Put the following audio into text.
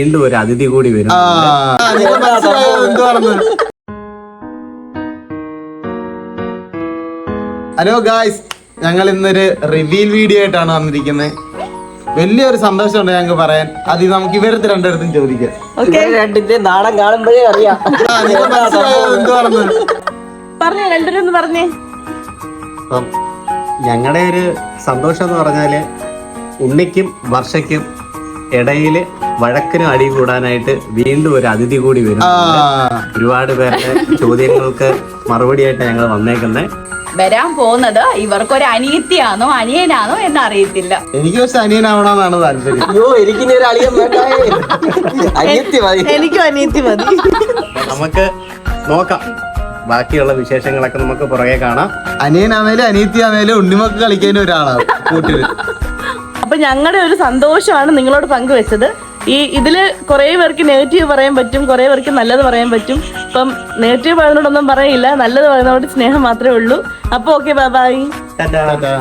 വീണ്ടും ഒരു അതിഥി കൂടി വരും. ഹലോ ഗായ്സ്, ഞങ്ങൾ ഇന്നൊരു റിവീൽ വീഡിയോ ആയിട്ടാണ് വന്നിരിക്കുന്നത്. വലിയൊരു സന്തോഷമുണ്ട് ഞങ്ങൾക്ക് പറയാൻ. അത് നമുക്ക് ഇവരത്തെ രണ്ടിടത്തും ചോദിക്കാം. നാടൻ കാണുമ്പോഴേ അറിയാം. അപ്പം ഞങ്ങളുടെ ഒരു സന്തോഷം എന്ന് പറഞ്ഞാല് ഉണ്ണിക്കും വർഷയ്ക്കും ഇടയില് വഴക്കിനും അടി കൂടാനായിട്ട് വീണ്ടും ഒരു അതിഥി കൂടി വരും. ഒരുപാട് പേരുടെ ചോദ്യങ്ങൾക്ക് മറുപടിയായിട്ട് ഞങ്ങൾ വന്നേക്കുന്നത്. വരാൻ പോകുന്നത് ഇവർക്കൊരു അനിയത്തിയാണോ അനിയനാണോ എന്ന് അറിയത്തില്ല. എനിക്ക് പക്ഷെ അനിയനാവണമെന്നാണ് താല്പര്യം. അയ്യോ, എനിക്ക് എനിക്കും അനിയത്തി മതി. നമുക്ക് നോക്കാം, ബാക്കിയുള്ള വിശേഷങ്ങളൊക്കെ നമുക്ക് പുറകെ കാണാം. അനിയനാണേലും അനിയത്തിയാണേലും ഉണ്ണിമക്ക് കളിക്കാൻ ഒരാളാവും കൂട്ടില്. അപ്പൊ ഞങ്ങളുടെ ഒരു സന്തോഷമാണ് നിങ്ങളോട് പങ്കുവെച്ചത്. ഇതില് കുറെ പേർക്ക് നെഗറ്റീവ് പറയാൻ പറ്റും, കുറെ പേർക്ക് നല്ലത് പറയാൻ പറ്റും. ഇപ്പം നെഗറ്റീവ് പറയുന്നതോടൊന്നും പറയില്ല, നല്ലത് പറയുന്നതോട് സ്നേഹം മാത്രമേ ഉള്ളൂ. അപ്പൊ ഓക്കെ, ബൈ ബൈ. ടാറ്റാ.